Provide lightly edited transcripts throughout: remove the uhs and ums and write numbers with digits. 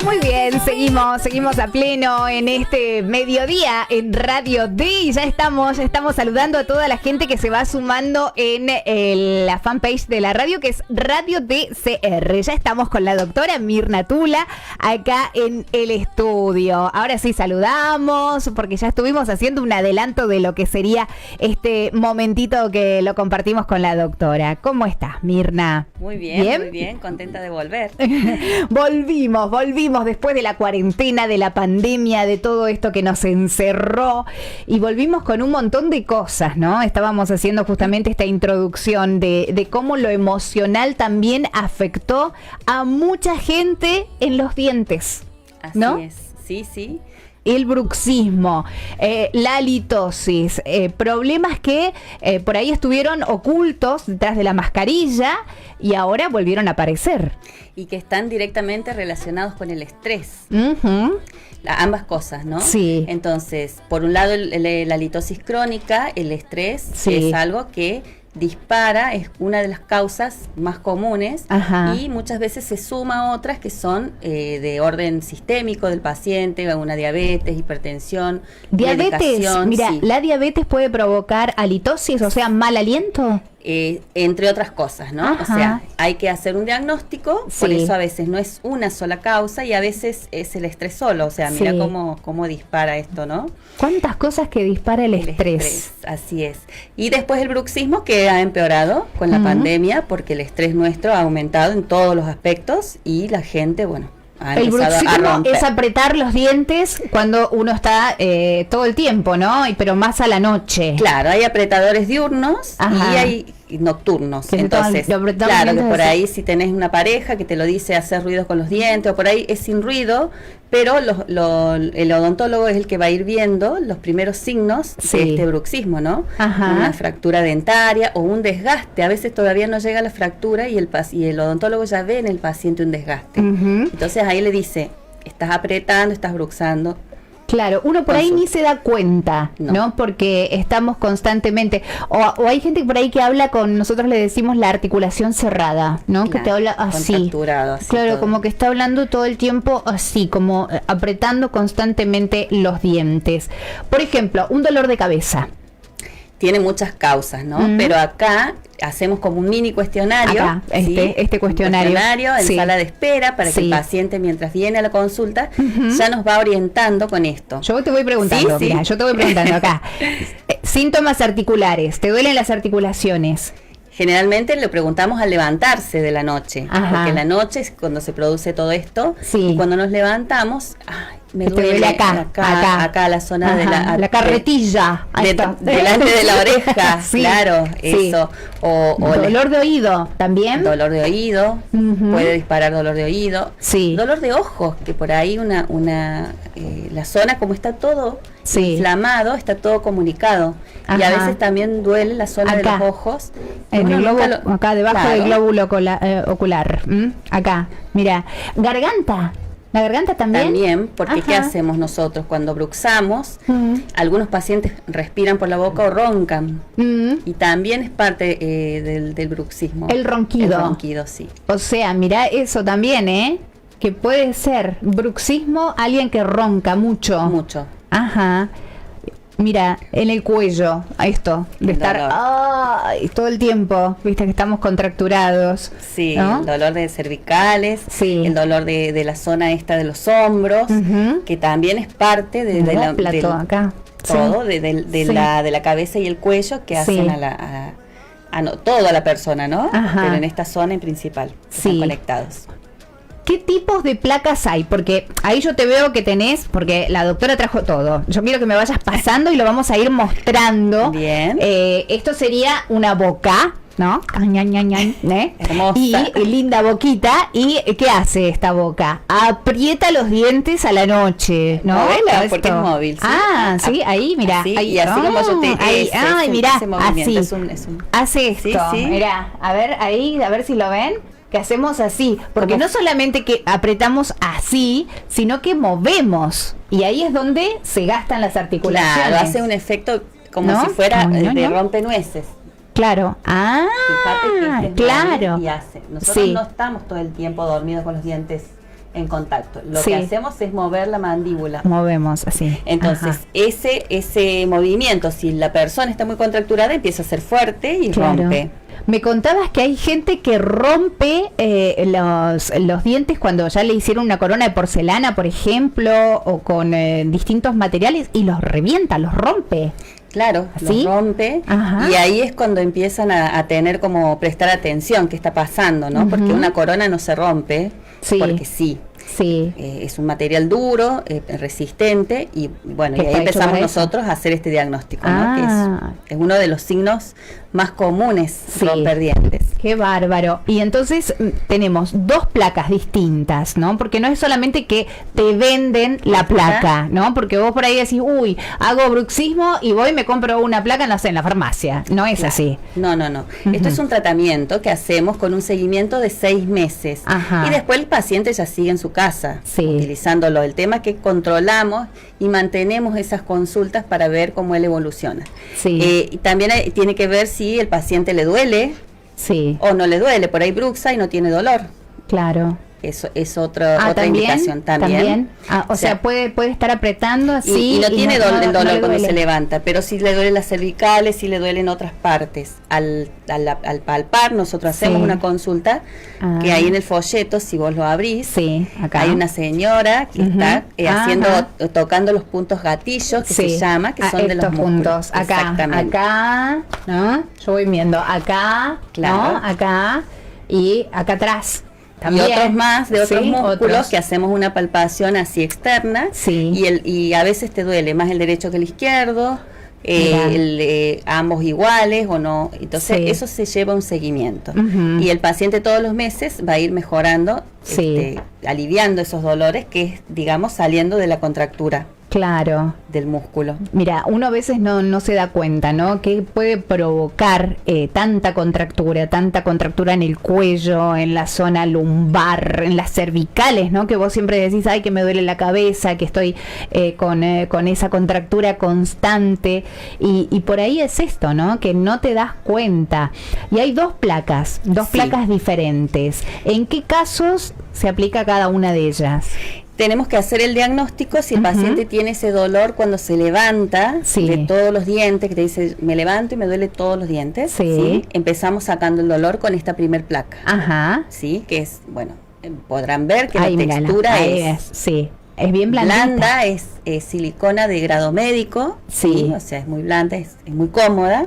Muy bien, seguimos a pleno en este mediodía en Radio D y ya estamos saludando a toda la gente que se va sumando en la fanpage de la radio, que es Radio DCR. Ya estamos con la doctora Mirna Tula acá en el estudio. Ahora sí saludamos porque ya estuvimos haciendo un adelanto de lo que sería este momentito que lo compartimos con la doctora. ¿Cómo estás, Mirna? Muy bien, contenta de volver. Volvimos después de la cuarentena, de la pandemia, de todo esto que nos encerró y volvimos con un montón de cosas, ¿no? Estábamos haciendo justamente esta introducción de cómo lo emocional también afectó a mucha gente en los dientes, ¿no? Así es, sí. El bruxismo, la halitosis, problemas que por ahí estuvieron ocultos detrás de la mascarilla y ahora volvieron a aparecer. Y que están directamente relacionados con el estrés. Uh-huh. Ambas cosas, ¿no? Sí. Entonces, por un lado, la halitosis crónica, el estrés, sí, es algo que dispara, es una de las causas más comunes. Ajá. Y muchas veces se suma a otras que son de orden sistémico del paciente, una diabetes, hipertensión, diabetes. Mira, sí. ¿La diabetes puede provocar halitosis, o sea, mal aliento? Entre otras cosas, ¿no? Ajá. O sea, hay que hacer un diagnóstico, sí, por eso a veces no es una sola causa y a veces es el estrés solo, o sea, mira sí, cómo dispara esto, ¿no? ¿Cuántas cosas que dispara el estrés? Así es. Y después el bruxismo, que ha empeorado con la pandemia, porque el estrés nuestro ha aumentado en todos los aspectos y la gente, el bruxismo es apretar los dientes cuando uno está todo el tiempo, ¿no? Pero más a la noche. Claro, hay apretadores diurnos. Ajá. Y hay nocturnos. Entonces, claro, que por ahí si tenés una pareja que te lo dice hacer ruidos con los dientes, o por ahí es sin ruido, pero el odontólogo es el que va a ir viendo los primeros signos, sí, de este bruxismo, ¿no? Ajá. Una fractura dentaria o un desgaste. A veces todavía no llega la fractura y el odontólogo ya ve en el paciente un desgaste. Uh-huh. Entonces ahí le dice, estás apretando, estás bruxando. Claro, uno por ahí ni se da cuenta, ¿no? Porque estamos constantemente, o hay gente por ahí que habla nosotros le decimos la articulación cerrada, ¿no? Claro, que te habla así. Contracturado, así. Claro, todo. como que está hablando todo el tiempo así, como apretando constantemente los dientes. Por ejemplo, un dolor de cabeza. Tiene muchas causas, ¿no? Pero acá hacemos como un mini cuestionario. Acá, este cuestionario. Un cuestionario en sala de espera para que el paciente, mientras viene a la consulta, ya nos va orientando con esto. Yo te voy preguntando, mira, yo te voy preguntando acá. Síntomas articulares, ¿te duelen las articulaciones? Generalmente le preguntamos al levantarse de la noche, porque en la noche es cuando se produce todo esto, y cuando nos levantamos, me duele acá la zona de la carretilla, delante de la oreja, sí, claro, sí, eso. O dolor de oído también. Dolor de oído, puede disparar dolor de oído. Sí. Dolor de ojos, que por ahí la zona como está todo inflamado, está todo comunicado. Ajá. Y a veces también duele la zona de los ojos. En el globo, acá debajo del glóbulo ocular. Acá, mira. Garganta. ¿La garganta también? También, porque ¿qué hacemos nosotros? Cuando bruxamos, algunos pacientes respiran por la boca o roncan. Y también es parte del bruxismo. El ronquido. El ronquido, sí. O sea, mira eso también, que puede ser bruxismo, alguien que ronca mucho. Mucho. Ajá. Mira, en el cuello, esto, de estar todo el tiempo, viste que estamos contracturados. Sí, ¿no? El dolor de cervicales, sí, el dolor de la zona esta de los hombros, que también es parte de la acá. Todo, sí, de la cabeza y el cuello que hacen toda la persona, ¿no? Ajá. Pero en esta zona en principal, que están conectados. ¿Qué tipos de placas hay? Porque ahí yo te veo que tenés, porque la doctora trajo todo. Yo quiero que me vayas pasando y lo vamos a ir mostrando. Bien. Esto sería una boca, ¿no? Hermosa. Y linda boquita. ¿Y qué hace esta boca? Aprieta los dientes a la noche, ¿no? Porque es móvil. ¿Sí? Sí, ahí, mira. Así, ahí, y así como yo te... mirá, así. Hace esto. Sí. Mirá, a ver, ahí, a ver si lo ven. Que hacemos así, porque no solamente que apretamos así, sino que movemos, y ahí es donde se gastan las articulaciones. Claro, hace un efecto como si fuera de rompenueces. Claro. Fíjate que claro. Y hace. Nosotros no estamos todo el tiempo dormidos con los dientes en contacto. Lo que hacemos es mover la mandíbula. Movemos así. Entonces, ese movimiento, si la persona está muy contracturada, empieza a ser fuerte y rompe. Me contabas que hay gente que rompe los dientes cuando ya le hicieron una corona de porcelana, por ejemplo, o con distintos materiales, y los revienta, los rompe. Claro, los rompe. Ajá. Y ahí es cuando empiezan a tener como prestar atención qué está pasando, ¿no? Porque una corona no se rompe, porque sí. Es un material duro, resistente, y bueno, y ahí empezamos nosotros a hacer este diagnóstico, ¿no? Que es uno de los signos más comunes, romper dientes. Qué bárbaro. Y entonces tenemos dos placas distintas, ¿no? Porque no es solamente que te venden la placa, ¿no? Porque vos por ahí decís, uy, hago bruxismo y voy y me compro una placa, no sé, en la farmacia. No es así. No. Esto es un tratamiento que hacemos con un seguimiento de 6 meses. Ajá. Y después el paciente ya sigue en su casa, utilizándolo. El tema es que controlamos y mantenemos esas consultas para ver cómo él evoluciona. Y también tiene que ver si el paciente le duele o no le duele. Por ahí bruxa y no tiene dolor. Claro. Eso es otra indicación también. O sea, puede estar apretando así. Y no tiene el dolor cuando se levanta, pero sí le duelen las cervicales, sí le duelen otras partes. Al palpar, nosotros hacemos una consulta, que ahí en el folleto, si vos lo abrís, acá hay una señora que está tocando los puntos gatillos, que se llama, que son de los puntos. Acá, ¿no? Yo voy viendo acá, ¿no? Acá y acá atrás. También. Y otros más de otros músculos que hacemos una palpación así externa y a veces te duele más el derecho que el izquierdo, ambos iguales o no, entonces eso se lleva a un seguimiento y el paciente todos los meses va a ir mejorando, aliviando esos dolores que es, digamos, saliendo de la contractura. Claro. Del músculo. Mira, uno a veces no se da cuenta, ¿no? Que puede provocar tanta contractura en el cuello, en la zona lumbar, en las cervicales, ¿no? Que vos siempre decís, ay, que me duele la cabeza, que estoy con esa contractura constante. Y por ahí es esto, ¿no? Que no te das cuenta. Y hay dos placas diferentes. ¿En qué casos se aplica cada una de ellas? Tenemos que hacer el diagnóstico si el paciente tiene ese dolor cuando se levanta de todos los dientes, que te dice, me levanto y me duele todos los dientes. Empezamos sacando el dolor con esta primer placa. Que es, bueno, podrán ver que la textura es bien blanda, es silicona de grado médico, o sea, es muy blanda, es muy cómoda.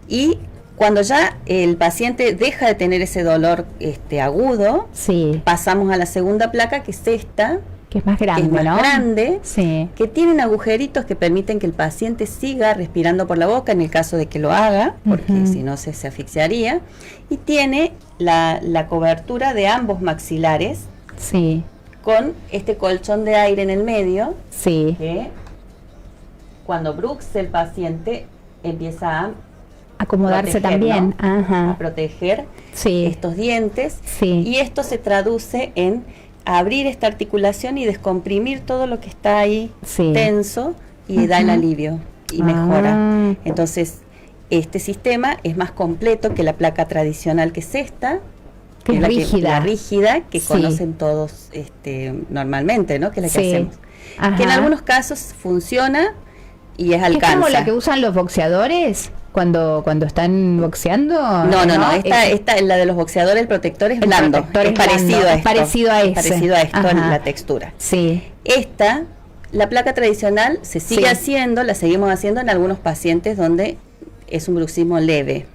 Y cuando ya el paciente deja de tener ese dolor agudo, pasamos a la segunda placa, que es esta, que es más grande, que tienen agujeritos que permiten que el paciente siga respirando por la boca en el caso de que lo haga, porque si no se asfixiaría, y tiene la cobertura de ambos maxilares, con este colchón de aire en el medio, que cuando bruxe el paciente empieza a acomodarse también, a proteger estos dientes, y esto se traduce en abrir esta articulación y descomprimir todo lo que está ahí tenso y da el alivio y mejora. Entonces, este sistema es más completo que la placa tradicional, que es esta, que es la rígida que conocen todos normalmente, ¿no? Que es la que hacemos. Que en algunos casos funciona y alcanza. ¿Es como la que usan los boxeadores cuando están boxeando? No, esta la de los boxeadores, el protector es blando, es parecido a esto en la textura. Esta, la placa tradicional se sigue haciendo, la seguimos haciendo en algunos pacientes donde es un bruxismo leve.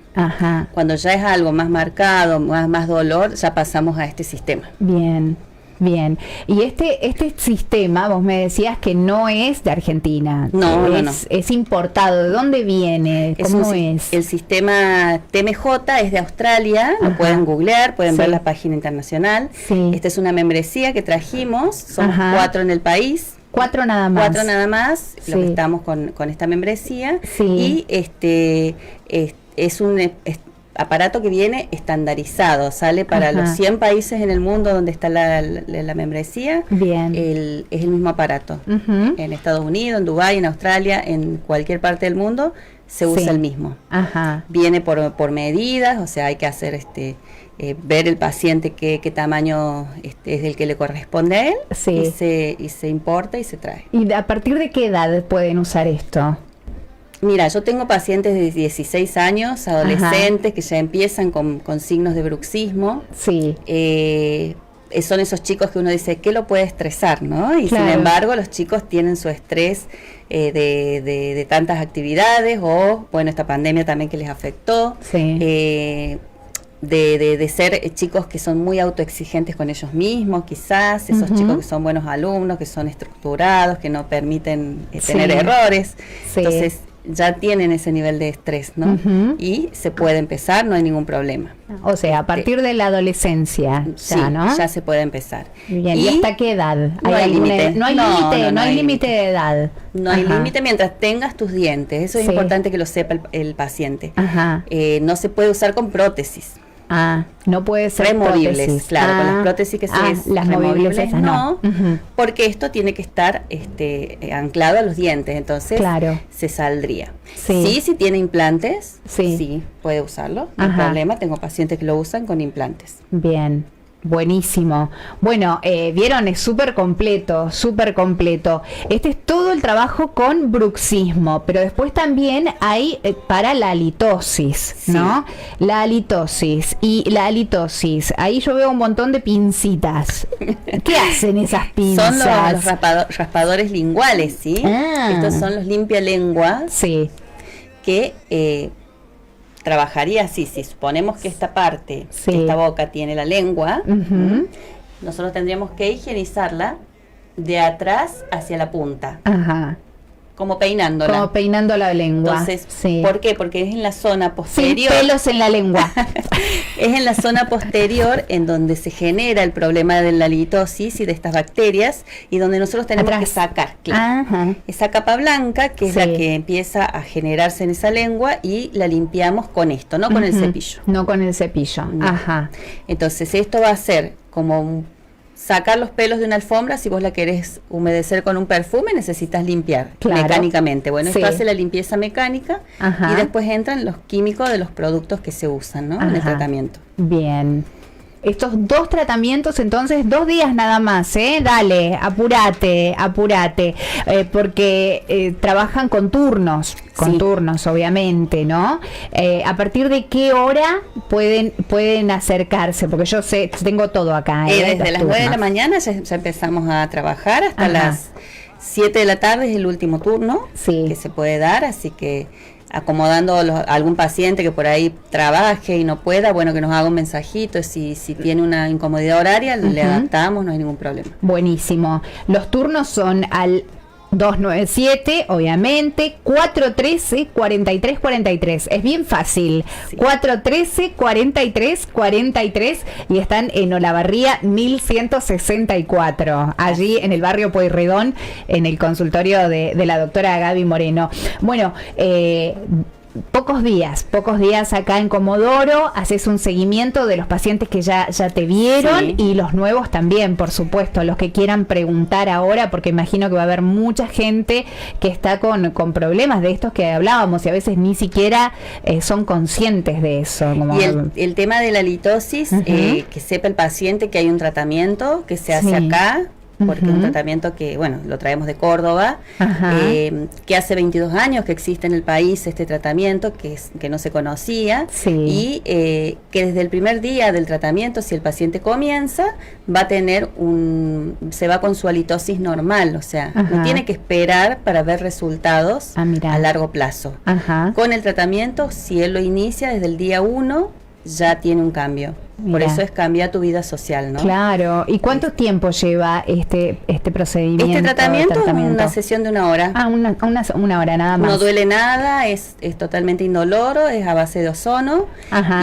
Cuando ya es algo más marcado, más dolor, ya pasamos a este sistema. Bien, y este sistema, vos me decías que no es de Argentina, no. Es importado. ¿De dónde viene? ¿Cómo es? El sistema TMJ es de Australia, lo pueden googlear, pueden ver la página internacional. Esta es una membresía que trajimos, somos 4 en el país. 4 nada más. Lo que estamos con esta membresía. Y es un aparato que viene estandarizado, sale para los 100 países en el mundo donde está la membresía. Es el mismo aparato. En Estados Unidos, en Dubái, en Australia, en cualquier parte del mundo se usa el mismo. Viene por medidas, o sea, hay que hacer ver el paciente qué tamaño es el que le corresponde a él, sí. y se importa y se trae. ¿Y a partir de qué edad pueden usar esto? Mira, yo tengo pacientes de 16 años, adolescentes, que ya empiezan con signos de bruxismo. Sí. Son esos chicos que uno dice, ¿qué lo puede estresar, no? Y claro. Sin embargo, los chicos tienen su estrés de tantas actividades, o, bueno, esta pandemia también que les afectó. Sí. De ser chicos que son muy autoexigentes con ellos mismos, quizás, esos chicos que son buenos alumnos, que son estructurados, que no permiten tener errores. Sí. Entonces, ya tienen ese nivel de estrés, ¿no? Y se puede empezar, no hay ningún problema. O sea, a partir de la adolescencia, sí, ya, ¿no? Ya se puede empezar. Bien, ¿y hasta qué edad? No hay límite. No hay límite de edad. No hay límite mientras tengas tus dientes. Eso es importante que lo sepa el paciente. Ajá. No se puede usar con prótesis. No puede ser removibles, prótesis. Claro, con las prótesis que las movibles esas no, porque esto tiene que estar anclado a los dientes, entonces se saldría. Sí, si tiene implantes, sí puede usarlo, no hay problema, tengo pacientes que lo usan con implantes. Bien. Buenísimo. Bueno, vieron, es súper completo, súper completo. Este es todo el trabajo con bruxismo, pero después también hay para la halitosis, ¿no? La halitosis y la halitosis. Ahí yo veo un montón de pincitas. ¿Qué hacen esas pinzas? Son los raspadores linguales, ¿sí? Estos son los limpialenguas. Sí. Que trabajaría así, si suponemos que esta parte, que esta boca tiene la lengua, nosotros tendríamos que higienizarla de atrás hacia la punta. Como peinándola. Como peinando la lengua. Entonces, ¿por qué? Porque es en la zona posterior. Sin pelos en la lengua. Es en la zona posterior en donde se genera el problema de la halitosis y de estas bacterias, y donde nosotros tenemos que sacar esa capa blanca, que es la que empieza a generarse en esa lengua, y la limpiamos con esto, no con el cepillo. No con el cepillo. No. Entonces esto va a ser como sacar los pelos de una alfombra. Si vos la querés humedecer con un perfume, necesitas limpiar mecánicamente. Bueno, esto hace la limpieza mecánica, y después entran los químicos de los productos que se usan, ¿no? En el tratamiento. Bien. Estos 2 tratamientos, entonces, 2 días nada más, ¿eh? Dale, apurate, porque trabajan con turnos, obviamente, ¿no? ¿A partir de qué hora pueden acercarse? Porque yo sé, tengo todo acá. Desde las 9 de la mañana ya empezamos a trabajar hasta las 7 de la tarde, es el último turno que se puede dar, así que acomodando algún paciente que por ahí trabaje y no pueda, bueno, que nos haga un mensajito, si tiene una incomodidad horaria, le adaptamos, no hay ningún problema. Buenísimo. Los turnos son al 297, obviamente, 413-4343. Es bien fácil. 413-4343 y están en Olavarría 1164, allí en el barrio Pueyrredón, en el consultorio de la doctora Gaby Moreno. Bueno, pocos días acá en Comodoro, haces un seguimiento de los pacientes que ya te vieron y los nuevos también, por supuesto, los que quieran preguntar ahora, porque imagino que va a haber mucha gente que está con problemas de estos que hablábamos y a veces ni siquiera son conscientes de eso. Y el tema de la halitosis, que sepa el paciente que hay un tratamiento que se hace acá, porque es un tratamiento que, bueno, lo traemos de Córdoba, que hace 22 años que existe en el país este tratamiento, que no se conocía, y que desde el primer día del tratamiento, si el paciente comienza, va a tener se va con su halitosis normal, o sea, no tiene que esperar para ver resultados a largo plazo. Con el tratamiento, si él lo inicia desde el día 1, ya tiene un cambio. Por eso es cambiar tu vida social, ¿no? Claro. ¿Y cuánto tiempo lleva este procedimiento? Este tratamiento es una sesión de 1 hora. Una hora nada más. No duele nada, es totalmente indoloro, es a base de ozono.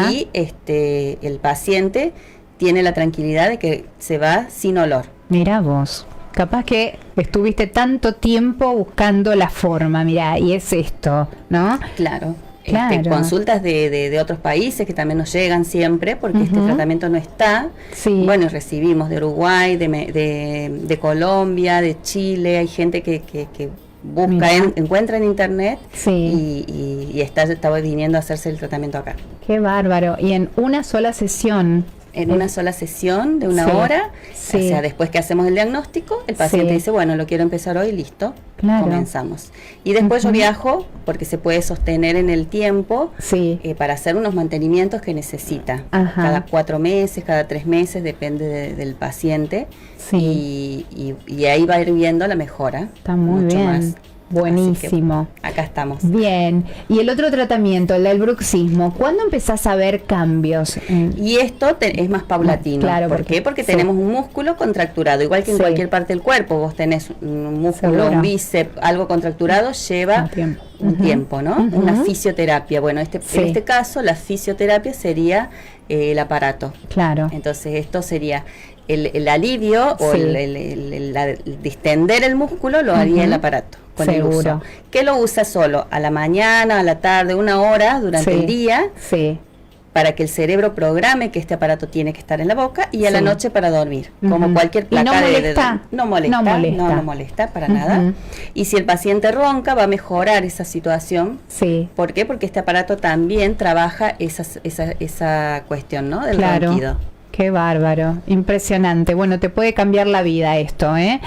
Y el paciente tiene la tranquilidad de que se va sin olor. Mira vos. Capaz que estuviste tanto tiempo buscando la forma, mira, y es esto, ¿no? Claro. Consultas de otros países que también nos llegan siempre, porque este tratamiento no está. Bueno, recibimos de Uruguay, de Colombia, de Chile, hay gente que encuentra en internet y está viniendo a hacerse el tratamiento acá. Qué bárbaro. Y en una sola sesión. En una sola sesión de una hora, o sea, después que hacemos el diagnóstico, el paciente dice, bueno, lo quiero empezar hoy, listo, comenzamos. Y después yo viajo, porque se puede sostener en el tiempo, para hacer unos mantenimientos que necesita. Cada 4 meses, cada 3 meses, depende del paciente. Y ahí va a ir viendo la mejora. Está muy bien. Más. Buenísimo. Acá estamos. Bien. Y el otro tratamiento, el del bruxismo, ¿cuándo empezás a ver cambios? Y esto es más paulatino. Claro. ¿Por qué? Porque tenemos un músculo contracturado, igual que en cualquier parte del cuerpo. Vos tenés un músculo, un bíceps, algo contracturado, lleva un tiempo, ¿no? Una fisioterapia. Bueno, en este caso, la fisioterapia sería el aparato. Claro. Entonces, esto sería el alivio o el distender el músculo, lo haría el aparato. Con el uso. Que lo usa solo a la mañana, a la tarde, 1 hora durante el día, para que el cerebro programe que este aparato tiene que estar en la boca, y a la noche para dormir, como cualquier placa. No molesta para nada. Y si el paciente ronca, va a mejorar esa situación. ¿Por qué? Porque este aparato también trabaja esa cuestión, ¿no? Del ronquido. Qué bárbaro, impresionante. Bueno, te puede cambiar la vida esto, ¿eh?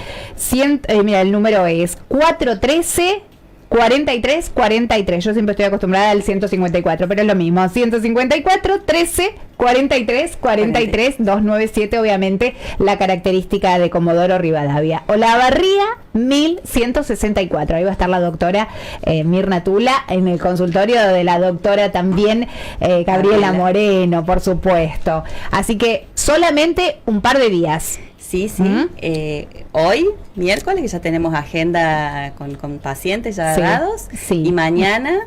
Mira, el número es 413-4343. Yo siempre estoy acostumbrada al 154, pero es lo mismo. 154 13 43 43 297, obviamente, la característica de Comodoro Rivadavia. Olavarría 1164. Ahí va a estar la doctora Mirna Tula, en el consultorio de la doctora también Gabriela Moreno, por supuesto. Así que solamente un par de días. Sí. Hoy, miércoles, que ya tenemos agenda con pacientes ya dados, y mañana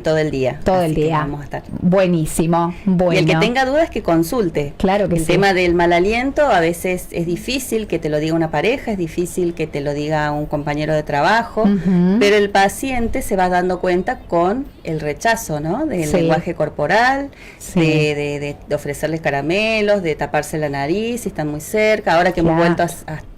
todo el día. Todo el día. Vamos a estar. Buenísimo. Bueno. Y el que tenga dudas que consulte. Claro que el tema del mal aliento a veces es difícil que te lo diga una pareja, es difícil que te lo diga un compañero de trabajo, pero el paciente se va dando cuenta con el rechazo, ¿no? Del lenguaje corporal, de ofrecerles caramelos, de taparse la nariz si están muy cerca. Ahora que hemos vuelto a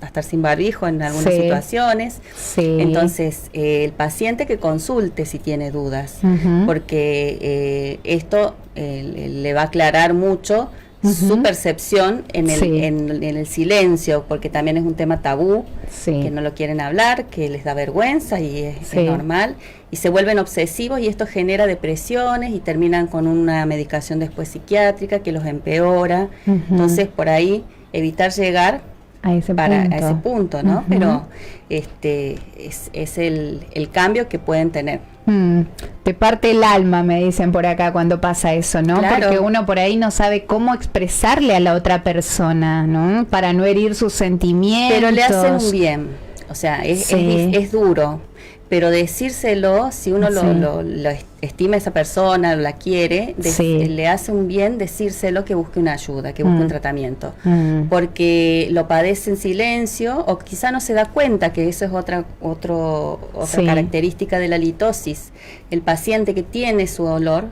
estar sin barbijo en algunas situaciones. Entonces, el paciente que consulte si tiene dudas, porque esto le va a aclarar mucho su percepción en el silencio, porque también es un tema tabú, que no lo quieren hablar, que les da vergüenza, y es normal, y se vuelven obsesivos, y esto genera depresiones y terminan con una medicación después psiquiátrica que los empeora. Entonces, por ahí evitar llegar a ese punto, ¿no? Pero es el cambio que pueden tener. Te parte el alma, me dicen por acá cuando pasa eso, ¿no? Claro. Porque uno por ahí no sabe cómo expresarle a la otra persona, ¿no? Para no herir sus sentimientos. Pero le hace un bien, o sea, es duro. Pero decírselo, si uno lo estima a esa persona, la quiere, le hace un bien decírselo, que busque una ayuda, que busque un tratamiento. Porque lo padece en silencio, o quizá no se da cuenta que eso es otra característica de la litosis. El paciente que tiene su olor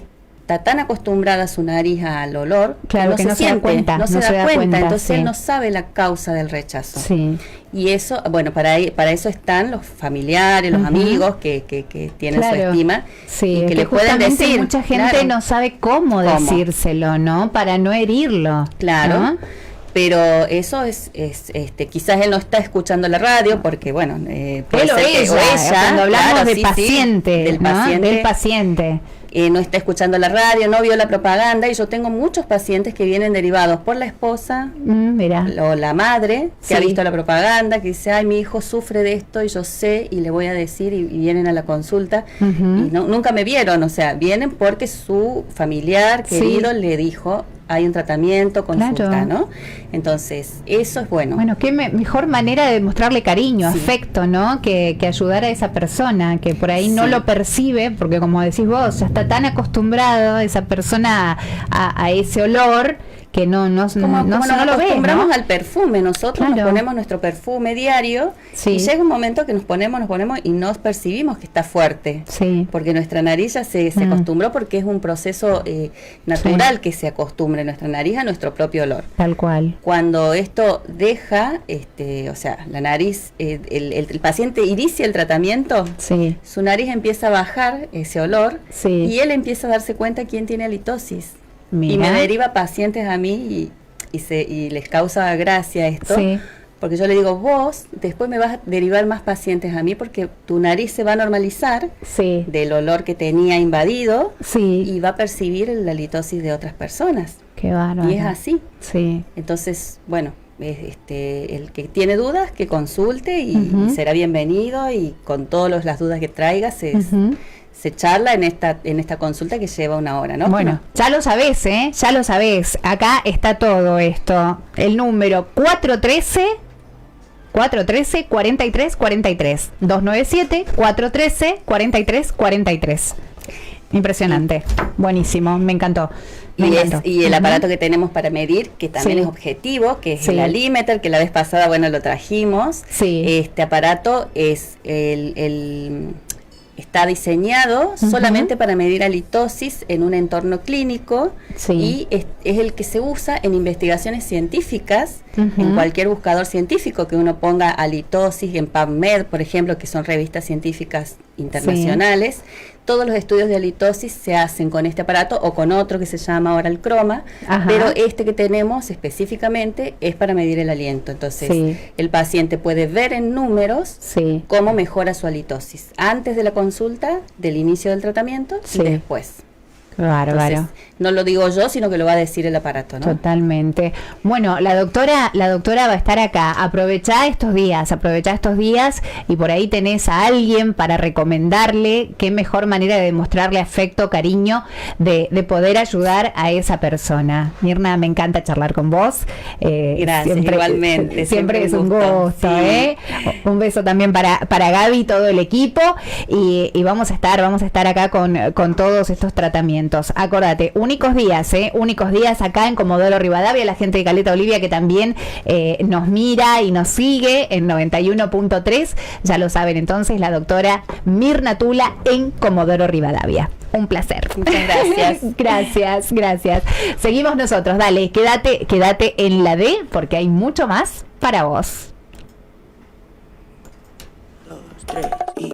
está tan acostumbrada su nariz al olor, que no se da cuenta, entonces él no sabe la causa del rechazo. Y eso, bueno, para eso están los familiares, los amigos que tienen su estima, y que le pueden decir. Mucha gente no sabe cómo decírselo, ¿no? Para no herirlo. Claro. ¿No? Pero eso es quizás él no está escuchando la radio, porque bueno, él o ella, cuando hablamos de paciente, del paciente. No está escuchando la radio, no vio la propaganda, y yo tengo muchos pacientes que vienen derivados por la esposa o la madre que ha visto la propaganda, que dice, ay, mi hijo sufre de esto y yo sé, y le voy a decir, y vienen a la consulta y nunca me vieron, o sea, vienen porque su familiar querido le dijo, hay un tratamiento, consulta, ¿no? Entonces, eso es bueno. Bueno, qué mejor manera de mostrarle cariño, afecto, ¿no? Que ayudar a esa persona que por ahí no lo percibe, porque como decís vos, ya está tan acostumbrado esa persona a ese olor, que no lo ve, ¿no? Nos acostumbramos al perfume, nosotros nos ponemos nuestro perfume diario y llega un momento que nos ponemos y no percibimos que está fuerte, porque nuestra nariz ya se acostumbró, porque es un proceso natural que se acostumbre nuestra nariz a nuestro propio olor. Tal cual. Cuando esto deja, o sea, la nariz, el paciente inicia el tratamiento, su nariz empieza a bajar ese olor y él empieza a darse cuenta quién tiene halitosis. Mira. Y me deriva pacientes a mí y les causa gracia esto, porque yo le digo, vos después me vas a derivar más pacientes a mí porque tu nariz se va a normalizar del olor que tenía invadido y va a percibir la halitosis de otras personas. Qué bárbaro. Y es así. Entonces, bueno, el que tiene dudas que consulte y será bienvenido, y con todas las dudas que traiga se charla en esta consulta que lleva 1 hora, ¿no? Bueno, ya lo sabés, ya lo sabés. Acá está todo esto. El número 413-4343. 297-413-4343. Impresionante. Buenísimo, me encantó. Y el aparato que tenemos para medir, que también es objetivo, que es el alímeter, que la vez pasada, bueno, lo trajimos. Este aparato es está diseñado solamente para medir halitosis en un entorno clínico y es el que se usa en investigaciones científicas, en cualquier buscador científico que uno ponga halitosis, en PubMed, por ejemplo, que son revistas científicas internacionales. Todos los estudios de halitosis se hacen con este aparato o con otro que se llama ahora el Croma, pero este que tenemos específicamente es para medir el aliento. Entonces, el paciente puede ver en números cómo mejora su halitosis antes de la consulta, del inicio del tratamiento y después. Bárbaro. Entonces, no lo digo yo, sino que lo va a decir el aparato, ¿no? Totalmente. Bueno, la doctora va a estar acá. Aprovechá estos días y por ahí tenés a alguien para recomendarle. Qué mejor manera de demostrarle afecto, cariño, de poder ayudar a esa persona. Mirna, me encanta charlar con vos. Gracias, igualmente. Siempre es un gusto, Un beso también para Gaby y todo el equipo. Y vamos a estar acá con todos estos tratamientos. Acordate, únicos días acá en Comodoro Rivadavia, la gente de Caleta Olivia que también nos mira y nos sigue en 91.3, ya lo saben entonces, la doctora Mirna Tula en Comodoro Rivadavia. Un placer. Muchas gracias. Gracias. Seguimos nosotros, dale, quédate en la D porque hay mucho más para vos. 2, 3 y